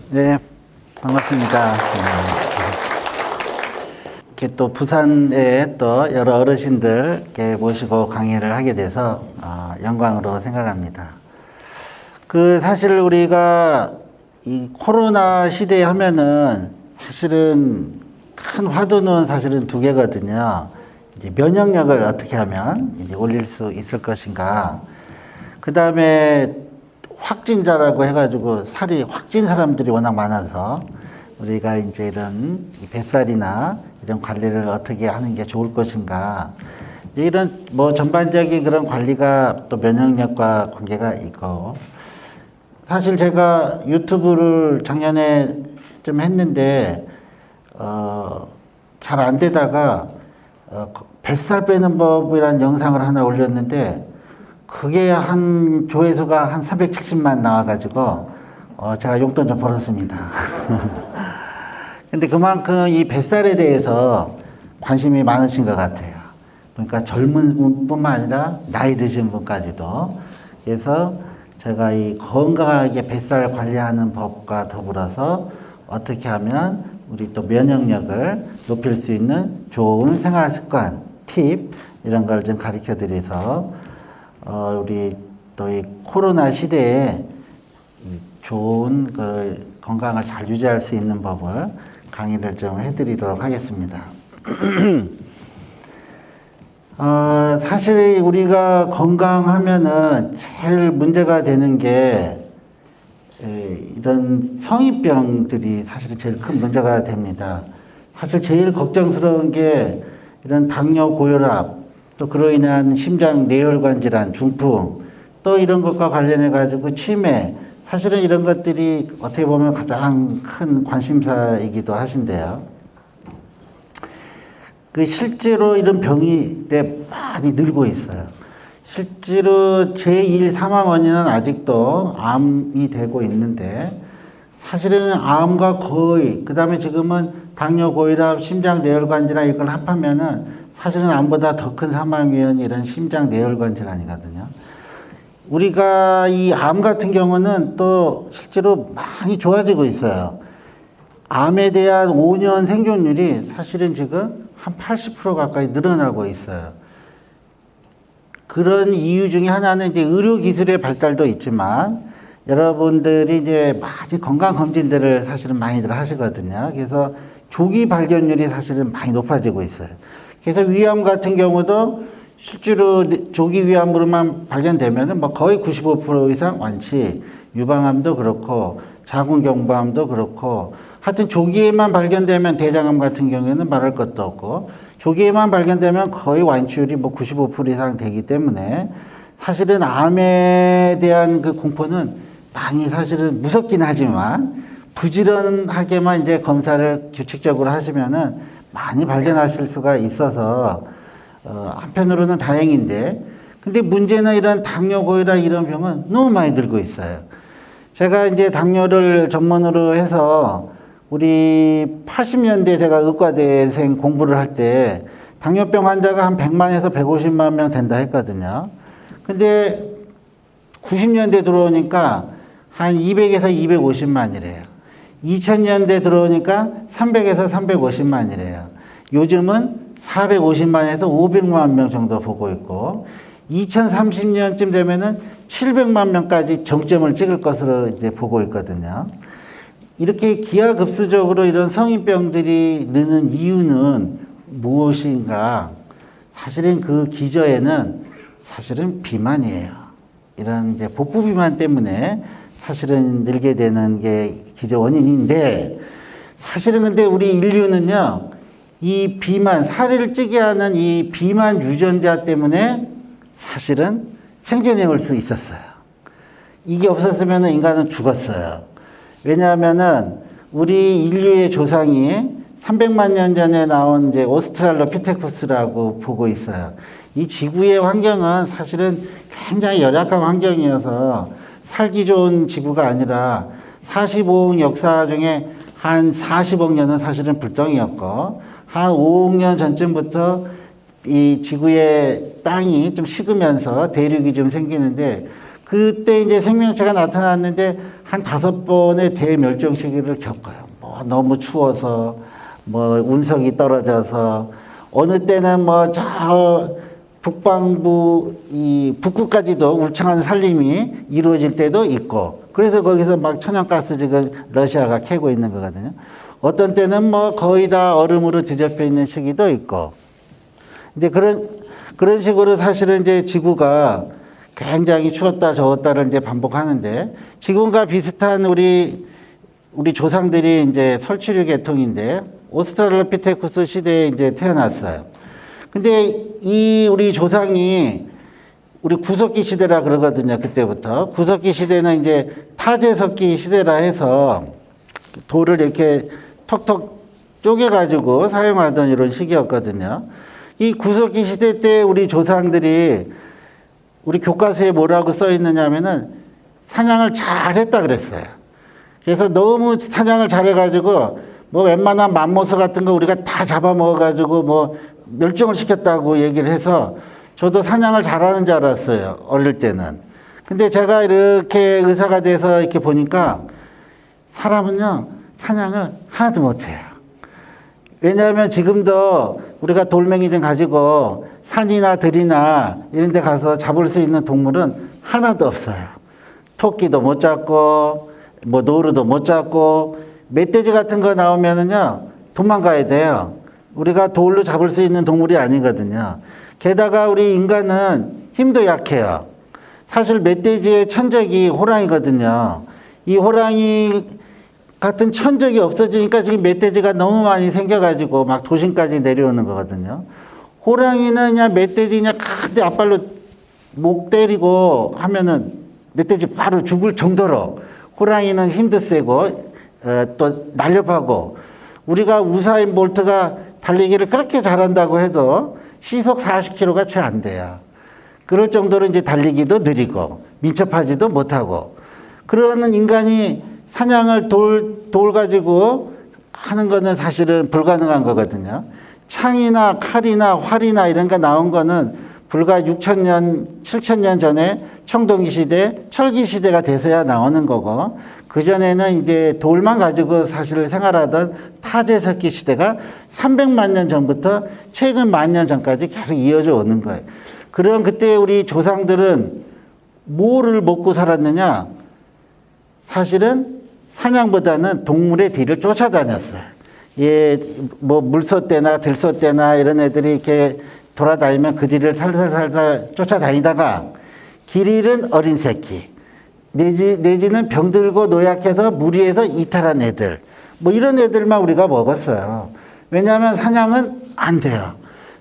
네, 반갑습니다. 이렇게 또 부산에 또 여러 어르신들 이렇게 모시고 강의를 하게 돼서 영광으로 생각합니다. 사실 우리가 이 코로나 시대에 하면은 사실은 큰 화두는 사실은 두 개거든요. 이제 면역력을 어떻게 하면 이제 올릴 수 있을 것인가. 그 다음에 확진자라고 해가지고 확진 사람들이 워낙 많아서 우리가 이제 이런 뱃살이나 이런 관리를 어떻게 하는 게 좋을 것인가. 이런 전반적인 그런 관리가 또 면역력과 관계가 있고, 사실 제가 유튜브를 작년에 좀 했는데 잘 안 되다가 뱃살 빼는 법이라는 영상을 하나 올렸는데 그게 한 조회수가 한 370만 나와가지고 제가 용돈 좀 벌었습니다. 근데 그만큼 이 뱃살에 대해서 관심이 많으신 것 같아요. 그러니까 젊은 분뿐만 아니라 나이 드신 분까지도. 그래서 제가 이 건강하게 뱃살 관리하는 법과 더불어서 어떻게 하면 우리 또 면역력을 높일 수 있는 좋은 생활 습관, 팁 이런 걸 좀 가르쳐 드려서 우리 또 이 코로나 시대에 좋은 건강을 잘 유지할 수 있는 법을 강의를 좀 해드리도록 하겠습니다. 사실 우리가 건강하면은 제일 문제가 되는 게 이런 성인병들이 사실은 제일 큰 문제가 됩니다. 사실 제일 걱정스러운 게 이런 당뇨, 고혈압, 또 그로 인한 심장 내혈관 질환, 중풍, 또 이런 것과 관련해 가지고 치매, 사실은 이런 것들이 어떻게 보면 가장 큰 관심사이기도 하신데요. 실제로 이런 병이 많이 늘고 있어요. 실제로 제1 사망 원인은 아직도 암이 되고 있는데, 사실은 암과 거의, 그 다음에 지금은 당뇨, 고혈압, 심장 내혈관 질환 이걸 합하면은 사실은 암보다 더 큰 사망 원인이 이런 심장 내혈관 질환이거든요. 우리가 이 암 같은 경우는 또 실제로 많이 좋아지고 있어요. 암에 대한 5년 생존율이 사실은 지금 한 80% 가까이 늘어나고 있어요. 그런 이유 중에 하나는 이제 의료기술의 발달도 있지만, 여러분들이 이제 많이 건강검진들을 사실은 많이들 하시거든요. 그래서 조기 발견율이 사실은 많이 높아지고 있어요. 그래서 위암 같은 경우도 실제로 조기 위암으로만 발견되면은 거의 95% 이상 완치, 유방암도 그렇고, 자궁경부암도 그렇고, 하여튼 조기에만 발견되면 대장암 같은 경우에는 말할 것도 없고, 조기에만 발견되면 거의 완치율이 95% 이상 되기 때문에 사실은 암에 대한 그 공포는 많이 사실은 무섭긴 하지만 부지런하게만 이제 검사를 규칙적으로 하시면은 많이 발견하실 수가 있어서 한편으로는 다행인데, 근데 문제는 이런 당뇨, 고혈압 이런 병은 너무 많이 들고 있어요. 제가 이제 당뇨를 전문으로 해서 우리 80년대 제가 의과대생 공부를 할 때 당뇨병 환자가 한 100만에서 150만 명 된다 했거든요. 근데 90년대 들어오니까 한 200에서 250만이래요. 2000년대 들어오니까 300에서 350만이래요. 요즘은 450만에서 500만 명 정도 보고 있고, 2030년쯤 되면은 700만 명까지 정점을 찍을 것으로 이제 보고 있거든요. 이렇게 기하급수적으로 이런 성인병들이 느는 이유는 무엇인가? 사실은 그 기저에는 사실은 비만이에요. 이런 이제 복부 비만 때문에 사실은 늘게 되는 게 기저 원인인데, 사실은 근데 우리 인류는요, 이 비만, 살을 찌게 하는 이 비만 유전자 때문에 사실은 생존해 올 수 있었어요. 이게 없었으면 인간은 죽었어요. 왜냐하면은 우리 인류의 조상이 300만 년 전에 나온 이제 오스트랄로피테쿠스라고 보고 있어요. 이 지구의 환경은 사실은 굉장히 열악한 환경이어서 살기 좋은 지구가 아니라 45억 역사 중에 한 40억 년은 사실은 불덩이였고, 한 5억 년 전쯤부터 이 지구의 땅이 좀 식으면서 대륙이 좀 생기는데, 그때 이제 생명체가 나타났는데 한 5번의 대멸종 시기를 겪어요. 뭐 너무 추워서, 뭐 운석이 떨어져서, 어느 때는 뭐 저 북방부 이 북극까지도 울창한 산림이 이루어질 때도 있고, 그래서 거기서 막 천연가스 지금 러시아가 캐고 있는 거거든요. 어떤 때는 뭐 거의 다 얼음으로 뒤덮여 있는 시기도 있고, 이제 그런 식으로 사실은 이제 지구가 굉장히 추웠다 더웠다를 이제 반복하는데, 지금과 비슷한 우리 조상들이 이제 설치류 계통인데 오스트랄로피테쿠스 시대에 이제 태어났어요. 근데 이 우리 조상이 우리 구석기 시대라 그러거든요. 그때부터 구석기 시대는 이제 타제석기 시대라 해서 돌을 이렇게 톡톡 쪼개가지고 사용하던 이런 시기였거든요. 이 구석기 시대 때 우리 조상들이 우리 교과서에 뭐라고 써 있느냐면은 사냥을 잘했다 그랬어요. 그래서 너무 사냥을 잘해가지고 뭐 웬만한 맘모스 같은 거 우리가 다 잡아먹어가지고 뭐 멸종을 시켰다고 얘기를 해서 저도 사냥을 잘하는 줄 알았어요. 어릴 때는. 근데 제가 이렇게 의사가 돼서 이렇게 보니까 사람은요, 사냥을 하나도 못해요. 왜냐하면 지금도 우리가 돌멩이 좀 가지고 산이나 들이나 이런 데 가서 잡을 수 있는 동물은 하나도 없어요. 토끼도 못 잡고, 뭐 노루도 못 잡고, 멧돼지 같은 거 나오면은요, 도망가야 돼요. 우리가 돌로 잡을 수 있는 동물이 아니거든요. 게다가 우리 인간은 힘도 약해요. 사실 멧돼지의 천적이 호랑이거든요. 이 호랑이 같은 천적이 없어지니까 지금 멧돼지가 너무 많이 생겨가지고 막 도심까지 내려오는 거거든요. 호랑이는 그냥 멧돼지냐 큰 앞발로 목 때리고 하면은 멧돼지 바로 죽을 정도로 호랑이는 힘도 세고 또 날렵하고, 우리가 우사인 볼트가 달리기를 그렇게 잘한다고 해도 시속 40km가 채 안 돼요. 그럴 정도로 이제 달리기도 느리고 민첩하지도 못하고, 그러는 인간이 사냥을 돌 가지고 하는 거는 사실은 불가능한 거거든요. 창이나 칼이나 활이나 이런 거 나온 거는 불과 6,000년, 7,000년 전에 청동기 시대, 철기 시대가 돼서야 나오는 거고, 그전에는 이제 돌만 가지고 사실 생활하던 타제석기 시대가 300만 년 전부터 최근 10,000년 전까지 계속 이어져 오는 거예요. 그럼 그때 우리 조상들은 뭐를 먹고 살았느냐? 사실은 사냥보다는 동물의 뒤를 쫓아다녔어요. 예, 뭐 물소떼나 들소떼나 이런 애들이 이렇게 돌아다니면 그 뒤를 살살살살 쫓아다니다가 길 잃은 어린 새끼, 내지는 병들고 노약해서 무리해서 이탈한 애들, 뭐 이런 애들만 우리가 먹었어요. 왜냐하면 사냥은 안 돼요.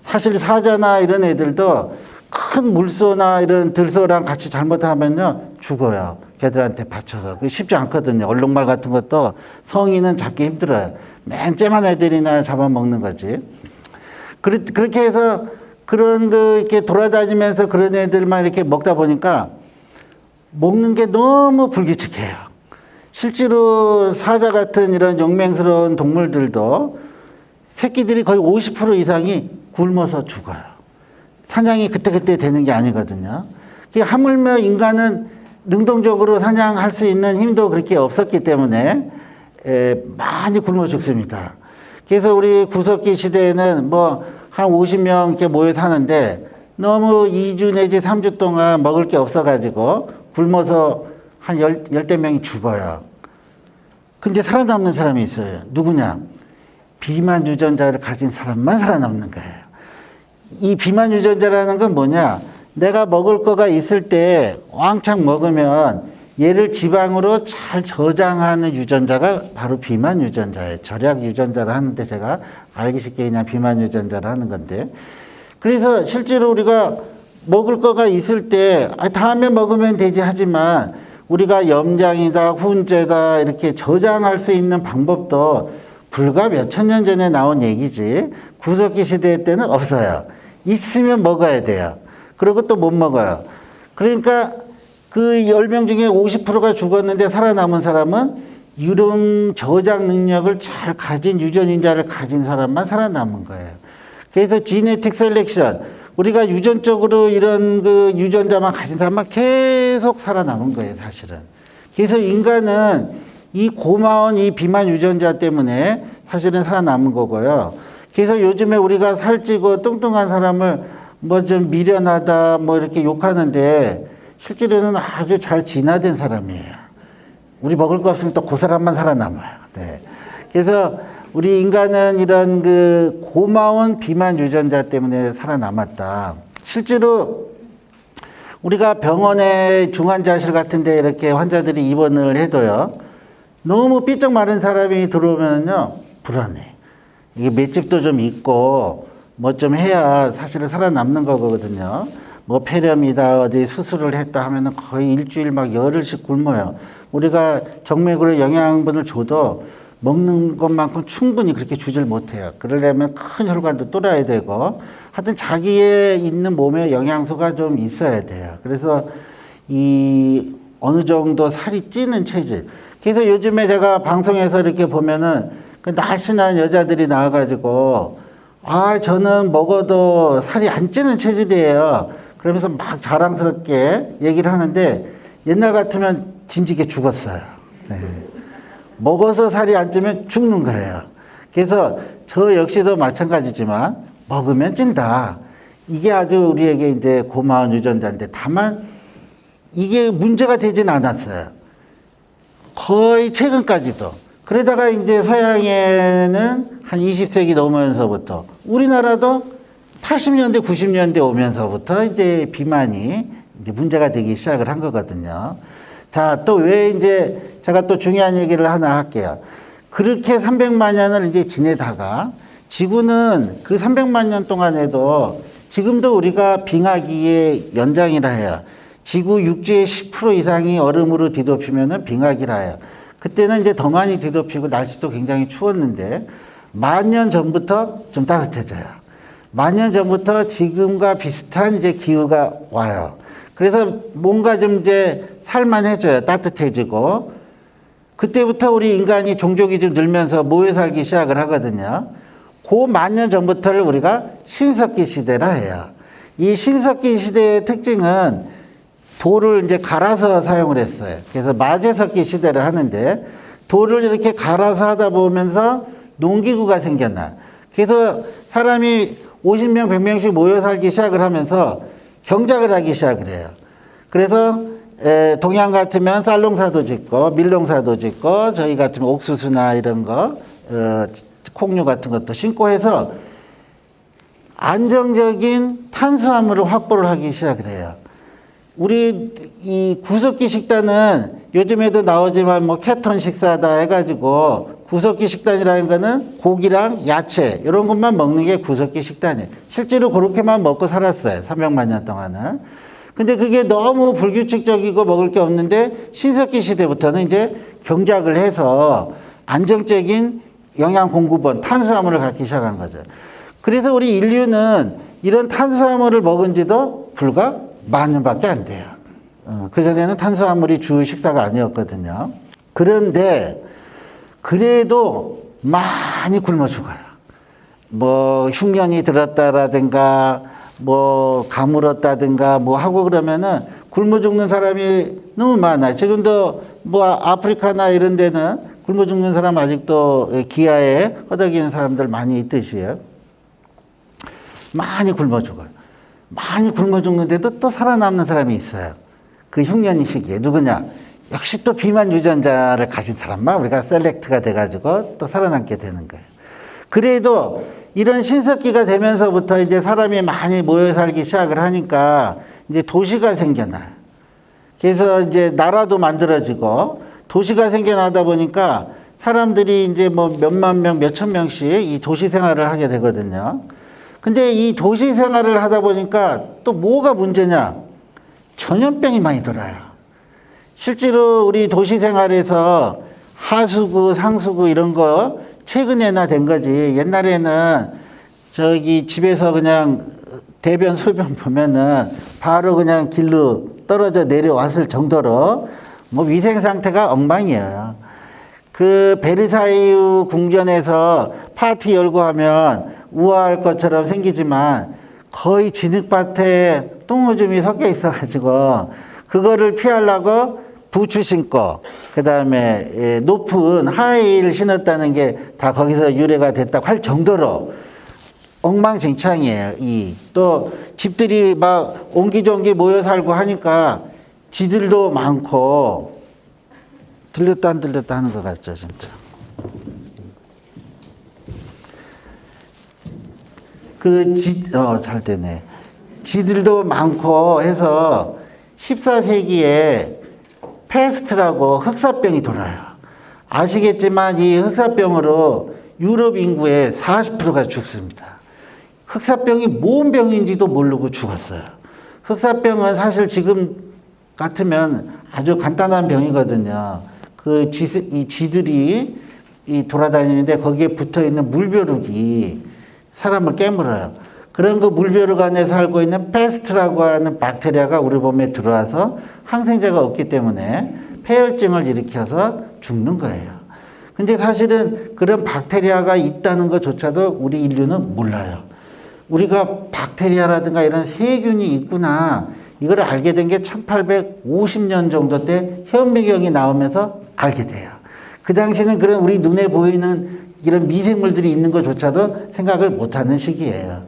사실 사자나 이런 애들도 큰 물소나 이런 들소랑 같이 잘못하면요 죽어요. 걔들한테 받쳐서. 그게 쉽지 않거든요. 얼룩말 같은 것도 성인은 잡기 힘들어요. 맨 째만 애들이나 잡아먹는 거지. 그렇게 해서 그런 이렇게 돌아다니면서 그런 애들만 이렇게 먹다 보니까 먹는 게 너무 불규칙해요. 실제로 사자 같은 이런 용맹스러운 동물들도 새끼들이 거의 50% 이상이 굶어서 죽어요. 사냥이 그때그때 되는 게 아니거든요. 하물며 인간은 능동적으로 사냥할 수 있는 힘도 그렇게 없었기 때문에 많이 굶어 죽습니다. 그래서 우리 구석기 시대에는 뭐 한 50명 이렇게 모여 사는데 너무 2주 내지 3주 동안 먹을 게 없어가지고 굶어서 한 열대 명이 죽어요. 근데 살아남는 사람이 있어요. 누구냐? 비만 유전자를 가진 사람만 살아남는 거예요. 이 비만 유전자라는 건 뭐냐? 내가 먹을 거가 있을 때 왕창 먹으면 얘를 지방으로 잘 저장하는 유전자가 바로 비만 유전자예요. 절약 유전자를 하는데 제가 알기 쉽게 그냥 비만 유전자를 하는 건데, 그래서 실제로 우리가 먹을 거가 있을 때 다음에 먹으면 되지 하지만 우리가 염장이다 훈제다 이렇게 저장할 수 있는 방법도 불과 몇천 년 전에 나온 얘기지 구석기 시대 때는 없어요. 있으면 먹어야 돼요. 그리고 또 못 먹어요. 그러니까 그 10명 중에 50%가 죽었는데 살아남은 사람은 유령 저장 능력을 잘 가진 유전인자를 가진 사람만 살아남은 거예요. 그래서 지네틱 셀렉션, 우리가 유전적으로 이런 그 유전자만 가진 사람만 계속 계속 살아남은 거예요, 사실은. 그래서 인간은 이 고마운 이 비만 유전자 때문에 사실은 살아남은 거고요. 그래서 요즘에 우리가 살찌고 뚱뚱한 사람을 뭐 좀 미련하다 뭐 이렇게 욕하는데 실제로는 아주 잘 진화된 사람이에요. 우리 먹을 거 없으면 또 그 사람만 살아남아요. 네. 그래서 우리 인간은 이런 그 고마운 비만 유전자 때문에 살아남았다. 실제로 우리가 병원에 중환자실 같은데 이렇게 환자들이 입원을 해도요, 너무 삐쩍 마른 사람이 들어오면요 불안해. 이게 맷집도 좀 있고 뭐 좀 해야 사실은 살아남는 거거든요. 뭐 폐렴이다 어디 수술을 했다 하면은 거의 일주일 막 열흘씩 굶어요. 우리가 정맥으로 영양분을 줘도 먹는 것만큼 충분히 그렇게 주질 못해요. 그러려면 큰 혈관도 뚫어야 되고 하여튼 자기의 있는 몸에 영양소가 좀 있어야 돼요. 그래서 이 어느 정도 살이 찌는 체질. 그래서 요즘에 제가 방송에서 이렇게 보면은 그 날씬한 여자들이 나와가지고 아 저는 먹어도 살이 안 찌는 체질이에요. 그러면서 막 자랑스럽게 얘기를 하는데 옛날 같으면 진지게 죽었어요. 네. 먹어서 살이 안 찌면 죽는 거예요. 그래서 저 역시도 마찬가지지만 먹으면 찐다. 이게 아주 우리에게 이제 고마운 유전자인데 다만 이게 문제가 되진 않았어요. 거의 최근까지도. 그러다가 이제 서양에는 한 20세기 넘으면서부터 우리나라도 80년대, 90년대 오면서부터 이제 비만이 이제 문제가 되기 시작을 한 거거든요. 자, 또 왜 이제 제가 또 중요한 얘기를 하나 할게요. 그렇게 300만 년을 이제 지내다가 지구는 그 300만 년 동안에도 지금도 우리가 빙하기의 연장이라 해요. 지구 육지의 10% 이상이 얼음으로 뒤덮이면은 빙하기라 해요. 그때는 이제 더 많이 뒤덮이고 날씨도 굉장히 추웠는데 10,000년 전부터 좀 따뜻해져요. 10,000년 전부터 지금과 비슷한 이제 기후가 와요. 그래서 뭔가 좀 이제 살만해져요. 따뜻해지고. 그때부터 우리 인간이 종족이 좀 늘면서 모여 살기 시작을 하거든요. 그 10,000년 전부터를 우리가 신석기 시대라 해요. 이 신석기 시대의 특징은 돌을 이제 갈아서 사용을 했어요. 그래서 마제석기 시대를 하는데 돌을 이렇게 갈아서 하다 보면서 농기구가 생겼나. 그래서 사람이 50명, 100명씩 모여 살기 시작을 하면서 경작을 하기 시작을 해요. 그래서 동양 같으면 쌀농사도 짓고 밀농사도 짓고 저희 같으면 옥수수나 이런 거 콩류 같은 것도 심고 해서 안정적인 탄수화물을 확보를 하기 시작을 해요. 우리 이 구석기 식단은 요즘에도 나오지만 뭐 케톤 식사다 해가지고 구석기 식단이라는 거는 고기랑 야채 이런 것만 먹는 게 구석기 식단이에요. 실제로 그렇게만 먹고 살았어요. 300만 년 동안은. 근데 그게 너무 불규칙적이고 먹을 게 없는데 신석기 시대부터는 이제 경작을 해서 안정적인 영양 공급원, 탄수화물을 갖기 시작한 거죠. 그래서 우리 인류는 이런 탄수화물을 먹은 지도 불과 10,000년밖에 안 돼요. 그전에는 탄수화물이 주 식사가 아니었거든요. 그런데 그래도 많이 굶어 죽어요. 뭐 흉년이 들었다라든가 뭐 가물었다든가 뭐 하고 그러면은 굶어 죽는 사람이 너무 많아요. 지금도 뭐 아프리카나 이런 데는 굶어 죽는 사람 아직도 기아에 허덕이는 사람들 많이 있듯이요. 많이 굶어 죽어요. 많이 굶어 죽는데도 또 살아남는 사람이 있어요. 그 흉년 시기에 누구냐? 역시 또 비만 유전자를 가진 사람만 우리가 셀렉트가 돼가지고 또 살아남게 되는 거예요. 그래도 이런 신석기가 되면서부터 이제 사람이 많이 모여 살기 시작을 하니까 이제 도시가 생겨나요. 그래서 이제 나라도 만들어지고 도시가 생겨나다 보니까 사람들이 이제 뭐 몇만 명, 몇천 명씩 이 도시 생활을 하게 되거든요. 근데 이 도시 생활을 하다 보니까 또 뭐가 문제냐? 전염병이 많이 돌아요. 실제로 우리 도시 생활에서 하수구, 상수구 이런 거 최근에나 된 거지. 옛날에는 저기 집에서 그냥 대변, 소변 보면은 바로 그냥 길로 떨어져 내려왔을 정도로 뭐 위생 상태가 엉망이에요. 그 베르사유 궁전에서 파티 열고 하면 우아할 것처럼 생기지만 거의 진흙밭에 똥오줌이 섞여 있어가지고 그거를 피하려고 부츠 신고, 그 다음에 높은 하이힐을 신었다는 게 다 거기서 유래가 됐다고 할 정도로 엉망진창이에요. 또 집들이 막 옹기종기 모여 살고 하니까 지들도 많고, 들렸다 안 들렸다 하는 것 같죠, 진짜. 잘 되네. 지들도 많고 해서 14세기에 패스트라고 흑사병이 돌아요. 아시겠지만 이 흑사병으로 유럽 인구의 40%가 죽습니다. 흑사병이 뭔 병인지도 모르고 죽었어요. 흑사병은 사실 지금 같으면 아주 간단한 병이거든요. 지들이 돌아다니는데 거기에 붙어 있는 물벼룩이 사람을 깨물어요. 그런 그 물벼룩 안에 살고 있는 패스트라고 하는 박테리아가 우리 몸에 들어와서 항생제가 없기 때문에 폐혈증을 일으켜서 죽는 거예요. 근데 사실은 그런 박테리아가 있다는 것조차도 우리 인류는 몰라요. 우리가 박테리아라든가 이런 세균이 있구나, 이걸 알게 된 게 1850년 정도 때 현미경이 나오면서 알게 돼요. 그 당시는 그런 우리 눈에 보이는 이런 미생물들이 있는 것조차도 생각을 못하는 시기예요.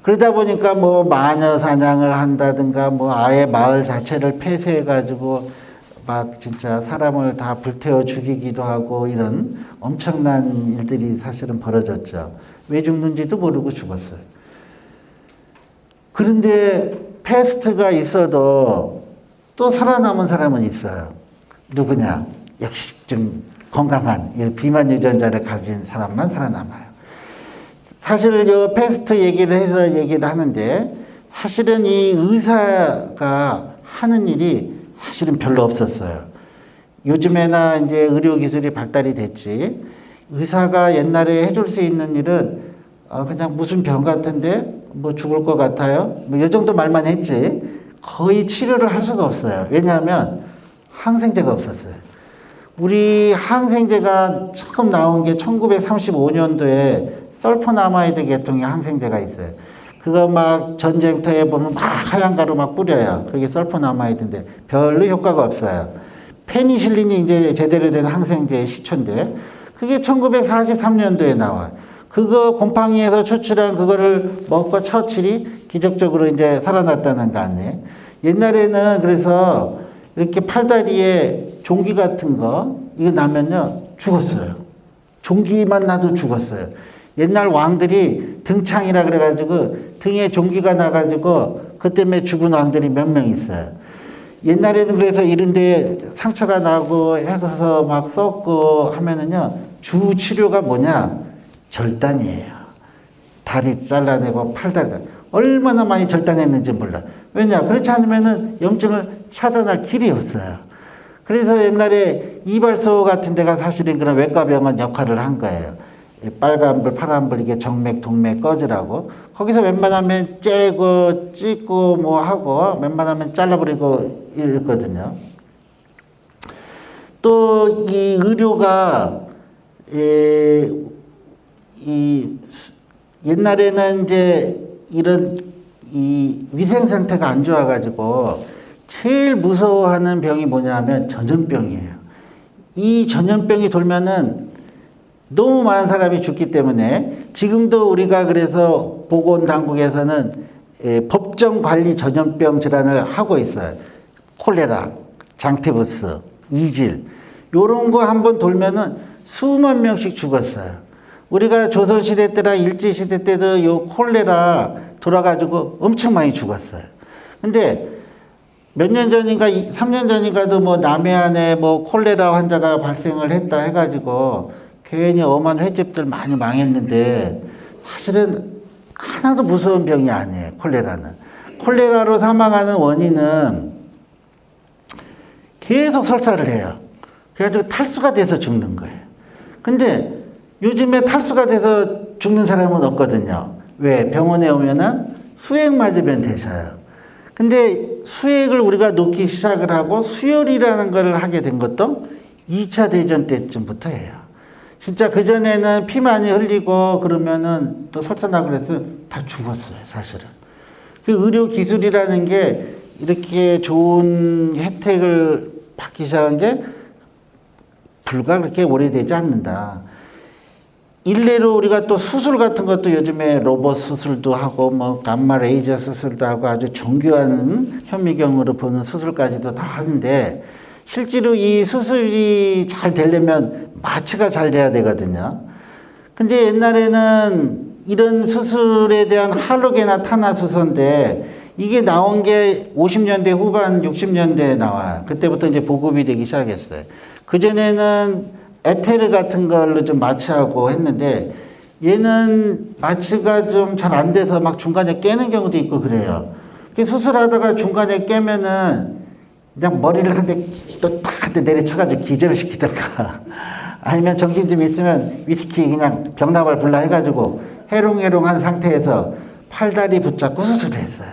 그러다 보니까 뭐 마녀 사냥을 한다든가 뭐 아예 마을 자체를 폐쇄해가지고 막 진짜 사람을 다 불태워 죽이기도 하고 이런 엄청난 일들이 사실은 벌어졌죠. 왜 죽는지도 모르고 죽었어요. 그런데 패스트가 있어도 또 살아남은 사람은 있어요. 누구냐? 역시 좀 건강한 비만 유전자를 가진 사람만 살아남아요. 사실 이 패스트 얘기를 하는데 사실은 이 의사가 하는 일이 사실은 별로 없었어요. 요즘에나 이제 의료기술이 발달이 됐지, 의사가 옛날에 해줄 수 있는 일은 그냥 무슨 병 같은데 뭐 죽을 것 같아요, 뭐 이 정도 말만 했지 거의 치료를 할 수가 없어요. 왜냐하면 항생제가 없었어요. 우리 항생제가 처음 나온 게 1935년도에 설포나마이드 계통의 항생제가 있어요. 그거 막 전쟁터에 보면 막 하얀 가루 막 뿌려요. 그게 설포나마이드인데 별로 효과가 없어요. 페니실린이 이제 제대로 된 항생제의 시초인데 그게 1943년도에 나와요. 그거 곰팡이에서 추출한 그거를 먹고 처칠이 기적적으로 이제 살아났다는 거 아니에요. 옛날에는 그래서 이렇게 팔다리에 종기 같은 거 이거 나면요 죽었어요. 종기만 나도 죽었어요. 옛날 왕들이 등창이라 그래가지고 등에 종기가 나가지고 그 때문에 죽은 왕들이 몇 명 있어요. 옛날에는 그래서 이런데 상처가 나고 해서 막 썩고 하면은요 주 치료가 뭐냐? 절단이에요. 다리 잘라내고 팔다리 얼마나 많이 절단했는지 몰라. 왜냐? 그렇지 않으면은 염증을 차단할 길이 없어요. 그래서 옛날에 이발소 같은 데가 사실은 그런 외과병원 역할을 한 거예요. 빨간불, 파란불, 이게 정맥, 동맥 꺼지라고. 거기서 웬만하면 째고, 찢고, 뭐 하고, 웬만하면 잘라버리고 이랬거든요. 또, 이 의료가, 옛날에는 이제 이런 이 위생 상태가 안 좋아가지고 제일 무서워하는 병이 뭐냐면 전염병이에요. 이 전염병이 돌면은 너무 많은 사람이 죽기 때문에 지금도 우리가 그래서 보건당국에서는 법정 관리 전염병 질환을 하고 있어요. 콜레라, 장티푸스, 이질 요런 거 한번 돌면은 수만 명씩 죽었어요. 우리가 조선시대 때랑 일제시대 때도 요 콜레라 돌아가지고 엄청 많이 죽었어요. 근데 몇 년 전인가, 3년 전인가도 뭐 남해안에 뭐 콜레라 환자가 발생을 했다 해가지고 괜히 엄한 횟집들 많이 망했는데 사실은 하나도 무서운 병이 아니에요, 콜레라는. 콜레라로 사망하는 원인은 계속 설사를 해요. 그래가지고 탈수가 돼서 죽는 거예요. 근데 요즘에 탈수가 돼서 죽는 사람은 없거든요. 왜? 병원에 오면은 수액 맞으면 되셔요. 근데 수액을 우리가 놓기 시작을 하고 수혈이라는 걸 하게 된 것도 2차 대전 때쯤부터예요. 진짜 그전에는 피 많이 흘리고 그러면은 또 설사나고 그래서 다 죽었어요, 사실은. 그 의료 기술이라는 게 이렇게 좋은 혜택을 받기 시작한 게 불과 그렇게 오래되지 않는다. 일례로 우리가 또 수술 같은 것도 요즘에 로봇 수술도 하고 뭐 감마 레이저 수술도 하고 아주 정교한 현미경으로 보는 수술까지도 다 하는데 실제로 이 수술이 잘 되려면 마취가 잘 돼야 되거든요. 근데 옛날에는 이런 수술에 대한 할로게나 탄화수소인데 이게 나온 게 50년대 후반 60년대에 나와요. 그때부터 이제 보급이 되기 시작했어요. 그전에는 에테르 같은 걸로 좀 마취하고 했는데 얘는 마취가 좀 잘 안 돼서 막 중간에 깨는 경우도 있고 그래요. 수술하다가 중간에 깨면은 그냥 머리를 한 대 또 탁 내려쳐가지고 기절을 시키던가 아니면 정신 좀 있으면 위스키 그냥 병나발 불라 해가지고 해롱해롱한 상태에서 팔다리 붙잡고 수술을 했어요.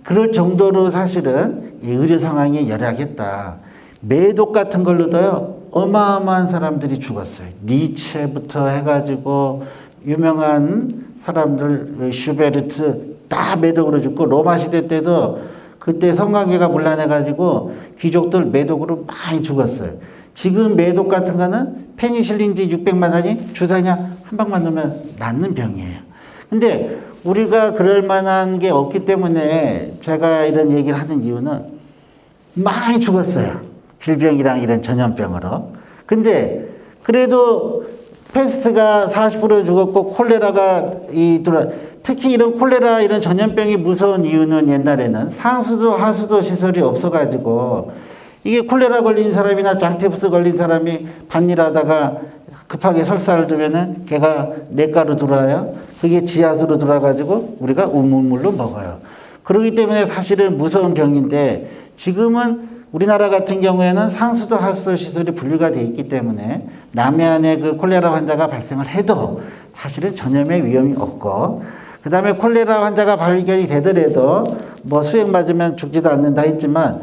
그럴 정도로 사실은 이 의료 상황이 열악했다. 매독 같은 걸로도요, 어마어마한 사람들이 죽었어요. 니체부터 해가지고, 유명한 사람들, 슈베르트, 다 매독으로 죽고, 로마 시대 때도 그때 성관계가 문란해가지고, 귀족들 매독으로 많이 죽었어요. 지금 매독 같은 거는 페니실린지 600만 원이 주사냐, 한 방만 넣으면 낫는 병이에요. 근데 우리가 그럴 만한 게 없기 때문에 제가 이런 얘기를 하는 이유는 많이 죽었어요. 질병이랑 이런 전염병으로. 근데 그래도 패스트가 40% 죽었고 콜레라가 특히 이런 콜레라 이런 전염병이 무서운 이유는 옛날에는 상수도 하수도 시설이 없어가지고 이게 콜레라 걸린 사람이나 장티푸스 걸린 사람이 밭일하다가 급하게 설사를 두면은 걔가 냇가로 들어와요. 그게 지하수로 들어와가지고 우리가 우물물로 먹어요. 그렇기 때문에 사실은 무서운 병인데 지금은 우리나라 같은 경우에는 상수도 하수도 시설이 분리가 되어 있기 때문에 남해안에 그 콜레라 환자가 발생을 해도 사실은 전염의 위험이 없고 그 다음에 콜레라 환자가 발견이 되더라도 뭐 수액 맞으면 죽지도 않는다 했지만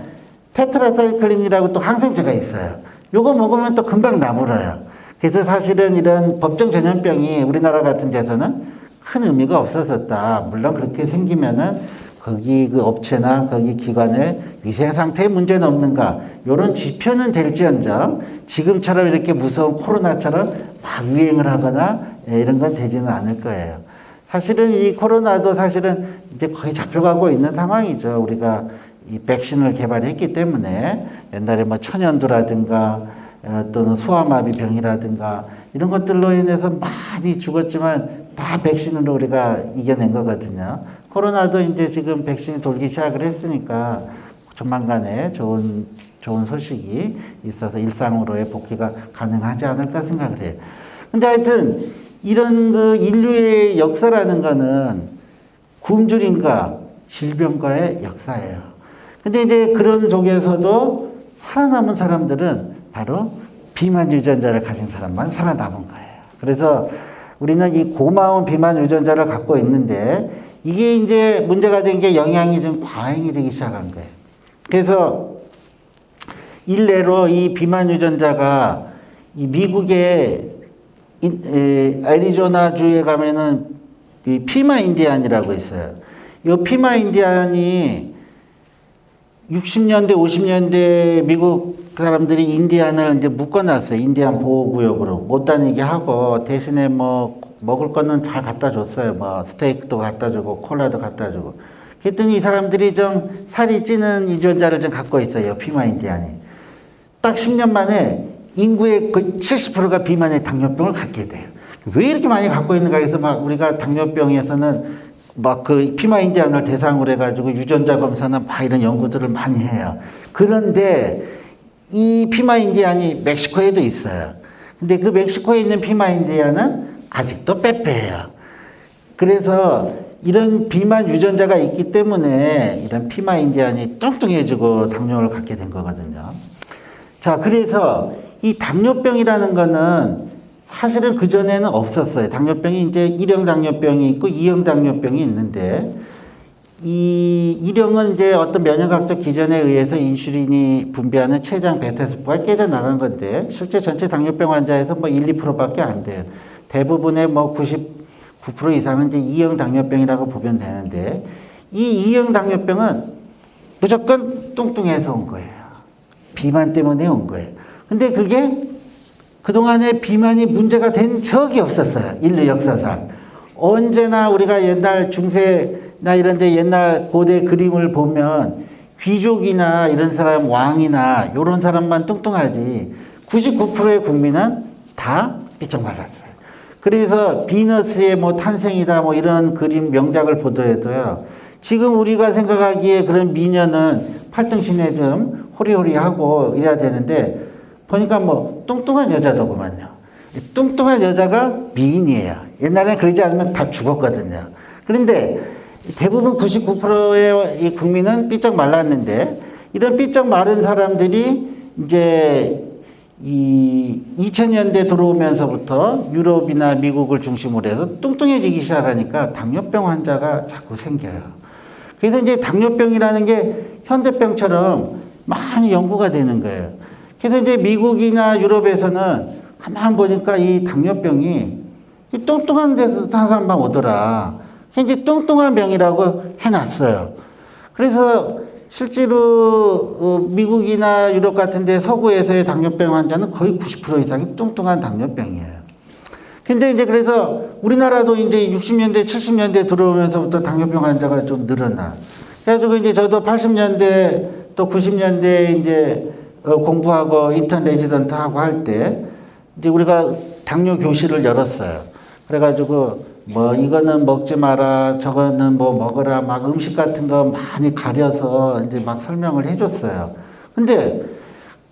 테트라사이클린이라고 또 항생제가 있어요. 요거 먹으면 또 금방 나물어요. 그래서 사실은 이런 법정 전염병이 우리나라 같은 데서는 큰 의미가 없었었다. 물론 그렇게 생기면은 거기 그 업체나 거기 기관의 위생 상태에 문제는 없는가 이런 지표는 될지언정 지금처럼 이렇게 무서운 코로나처럼 막 유행을 하거나 이런 건 되지는 않을 거예요. 사실은 이 코로나도 사실은 이제 거의 잡혀가고 있는 상황이죠. 우리가 이 백신을 개발했기 때문에 옛날에 뭐 천연두라든가 또는 소아마비 병이라든가 이런 것들로 인해서 많이 죽었지만 다 백신으로 우리가 이겨낸 거거든요. 코로나도 이제 지금 백신이 돌기 시작을 했으니까 조만간에 좋은 소식이 있어서 일상으로의 복귀가 가능하지 않을까 생각을 해요. 근데 하여튼 이런 그 인류의 역사라는 거는 굶주림과 질병과의 역사예요. 근데 이제 그런 속에서도 살아남은 사람들은 바로 비만 유전자를 가진 사람만 살아남은 거예요. 그래서 우리는 이 고마운 비만 유전자를 갖고 있는데 이게 이제 문제가 된 게 영양이 좀 과잉이 되기 시작한 거예요. 그래서 일례로 이 비만 유전자가 이 미국의 애리조나주에 가면은 이 피마 인디안이라고 있어요. 이 피마 인디안이 60년대, 50년대 미국 사람들이 인디안을 이제 묶어놨어요. 인디안 보호구역으로. 못 다니게 하고, 대신에 뭐, 먹을 거는 잘 갖다 줬어요. 뭐, 스테이크도 갖다 주고, 콜라도 갖다 주고. 그랬더니 이 사람들이 좀 살이 찌는 유전자를 좀 갖고 있어요. 피마 인디안이. 딱 10년 만에 인구의 거의 70%가 비만의 당뇨병을 갖게 돼요. 왜 이렇게 많이 갖고 있는가 해서 막 우리가 당뇨병에서는 막 그 피마 인디안을 대상으로 해가지고 유전자 검사나 막 이런 연구들을 많이 해요. 그런데 이 피마 인디안이 멕시코에도 있어요. 근데 그 멕시코에 있는 피마 인디안은 아직도 빼빼예요. 그래서 이런 비만 유전자가 있기 때문에 이런 피마 인디안이 뚱뚱해지고 당뇨를 갖게 된 거거든요. 자, 그래서 이 당뇨병이라는 거는 사실은 그전에는 없었어요. 당뇨병이 이제 1형 당뇨병이 있고 2형 당뇨병이 있는데 이 1형은 이제 어떤 면역학적 기전에 의해서 인슐린이 분비하는 췌장 베타세포가 깨져 나간 건데 실제 전체 당뇨병 환자에서 뭐 1, 2%밖에 안 돼요. 대부분의 뭐 99% 이상은 이제 2형 당뇨병이라고 보면 되는데 이 E형 당뇨병은 무조건 뚱뚱해서 온 거예요. 비만 때문에 온 거예요. 근데 그게 그동안에 비만이 문제가 된 적이 없었어요. 인류 역사상. 언제나 우리가 옛날 중세나 이런 데 옛날 고대 그림을 보면 귀족이나 이런 사람, 왕이나 이런 사람만 뚱뚱하지 99%의 국민은 다 삐쩍 말랐어요. 그래서 비너스의 뭐 탄생이다 뭐 이런 그림 명작을 보더라도요. 지금 우리가 생각하기에 그런 미녀는 팔등신에 좀 호리호리하고 이래야 되는데 보니까 뭐 뚱뚱한 여자더구만요. 뚱뚱한 여자가 미인이에요. 옛날에 그러지 않으면 다 죽었거든요. 그런데 대부분 99%의 이 국민은 삐쩍 말랐는데 이런 삐쩍 마른 사람들이 이제 이 2000년대 들어오면서부터 유럽이나 미국을 중심으로 해서 뚱뚱해지기 시작하니까 당뇨병 환자가 자꾸 생겨요. 그래서 이제 당뇨병이라는 게 현대병처럼 많이 연구가 되는 거예요. 그래서 이제 미국이나 유럽에서는 가만 보니까 이 당뇨병이 뚱뚱한 데서 사람만 오더라. 이제 뚱뚱한 병이라고 해놨어요. 그래서 실제로 미국이나 유럽 같은 데 서구에서의 당뇨병 환자는 거의 90% 이상이 뚱뚱한 당뇨병이에요. 근데 이제 그래서 우리나라도 이제 60년대, 70년대 들어오면서부터 당뇨병 환자가 좀 늘어나. 그래가지고 이제 저도 80년대 또 90년대 이제 공부하고 인턴 레지던트 하고 할 때 이제 우리가 당뇨 교실을 열었어요. 그래가지고 뭐 이거는 먹지 마라, 저거는 뭐 먹어라, 막 음식 같은 거 많이 가려서 이제 막 설명을 해줬어요. 근데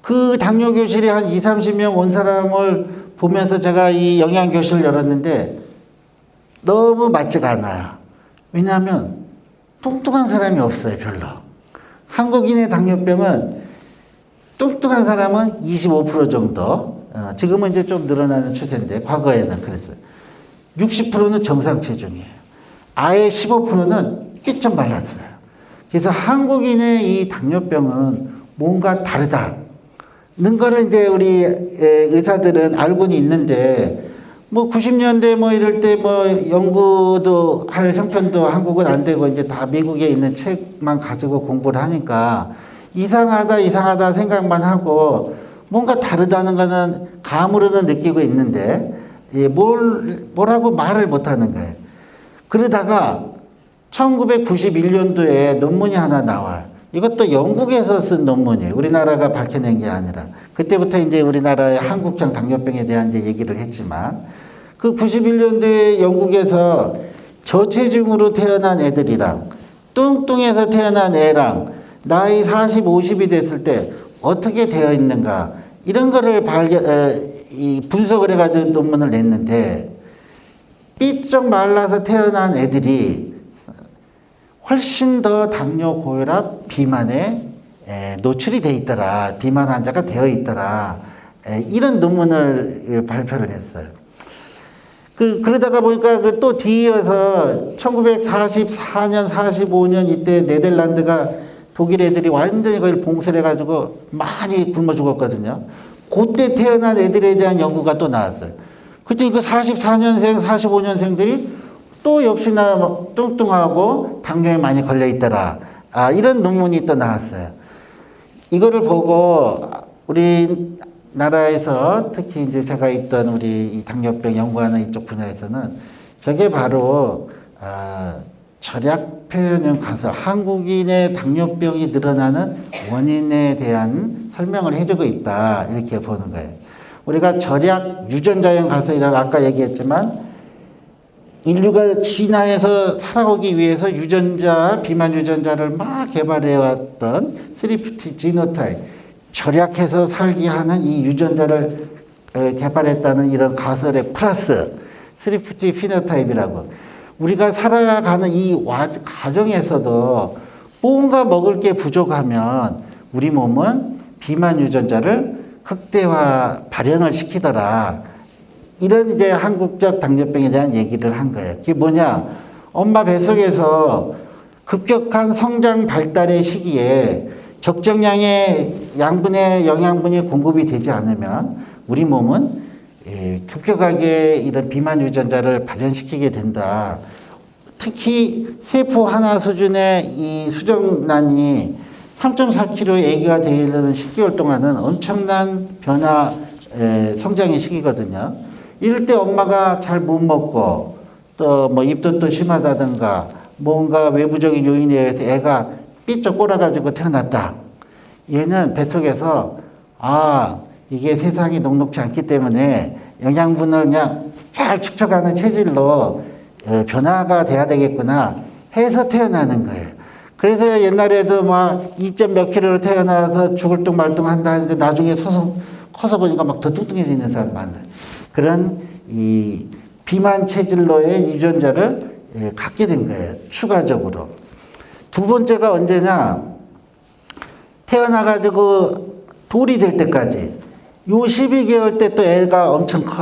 그 당뇨 교실에 한 20, 30명 온 사람을 보면서 제가 이 영양 교실을 열었는데 너무 맞지가 않아요. 왜냐하면 뚱뚱한 사람이 없어요, 별로. 한국인의 당뇨병은 뚱뚱한 사람은 25% 정도, 지금은 이제 좀 늘어나는 추세인데 과거에는 그랬어요. 60%는 정상 체중이에요. 아예 15%는 삐쩍 말랐어요. 그래서 한국인의 이 당뇨병은 뭔가 다르다는 거를 이제 우리 의사들은 알고는 있는데 뭐 90년대 뭐 이럴 때 뭐 연구도 할 형편도 한국은 안 되고 이제 다 미국에 있는 책만 가지고 공부를 하니까 이상하다 생각만 하고 뭔가 다르다는 거는 감으로는 느끼고 있는데 뭐라고 말을 못 하는 거예요. 그러다가 1991년도에 논문이 하나 나와요. 이것도 영국에서 쓴 논문이에요. 우리나라가 밝혀낸 게 아니라. 그때부터 이제 우리나라의 한국형 당뇨병에 대한 이제 얘기를 했지만 그 91년도에 영국에서 저체중으로 태어난 애들이랑 뚱뚱해서 태어난 애랑 나이 40, 50이 됐을 때 어떻게 되어 있는가 이런 거를 분석을 해가지고 논문을 냈는데 삐쩍 말라서 태어난 애들이 훨씬 더 당뇨, 고혈압, 비만에 노출이 돼 있더라. 비만 환자가 되어 있더라. 이런 논문을 발표를 했어요. 그러다가 보니까 또 뒤이어서 1944년, 45년 이때 네덜란드가 독일 애들이 완전히 그걸 봉쇄를 해가지고 많이 굶어 죽었거든요. 그때 태어난 애들에 대한 연구가 또 나왔어요. 그때 그 44년생, 45년생들이 또 역시나 뚱뚱하고 당뇨에 많이 걸려 있더라. 이런 논문이 또 나왔어요. 이거를 보고 우리나라에서 특히 이제 제가 있던 우리 당뇨병 연구하는 이쪽 분야에서는 저게 바로 절약 표현형 가설, 한국인의 당뇨병이 늘어나는 원인에 대한 설명을 해주고 있다. 이렇게 보는 거예요. 우리가 절약 유전자형 가설이라고 아까 얘기했지만 인류가 진화해서 살아오기 위해서 비만 유전자를 막 개발해왔던 350 지노타입, 절약해서 살게 하는 이 유전자를 개발했다는 이런 가설의 플러스 350 피노타입이라고 우리가 살아가는 이 과정에서도 뭔가 먹을 게 부족하면 우리 몸은 비만 유전자를 극대화 발현을 시키더라. 이런 이제 한국적 당뇨병에 대한 얘기를 한 거예요. 그게 뭐냐? 엄마 뱃속에서 급격한 성장 발달의 시기에 적정량의 양분의 영양분이 공급이 되지 않으면 우리 몸은 급격하게 이런 비만 유전자를 발현시키게 된다. 특히 세포 하나 수준의 이 수정란이 3.4kg의 아기가 되려는 10개월 동안은 엄청난 변화, 성장의 시기거든요. 이럴 때 엄마가 잘 못 먹고 또 뭐 입덧도 심하다든가 뭔가 외부적인 요인에 의해서 애가 삐쩍 꼬라가지고 태어났다. 얘는 뱃속에서 이게 세상이 녹록지 않기 때문에 영양분을 그냥 잘 축적하는 체질로 변화가 돼야 되겠구나 해서 태어나는 거예요. 그래서 옛날에도 막 2점 몇 킬로로 태어나서 죽을 둥 말 둥 한다 하는데 나중에 커서 보니까 막 더 뚱뚱해지는 사람 많아요. 그런 이 비만 체질로의 유전자를 갖게 된 거예요. 추가적으로. 두 번째가 언제냐? 태어나가지고 돌이 될 때까지. 요 12개월 때 또 애가 엄청 커요.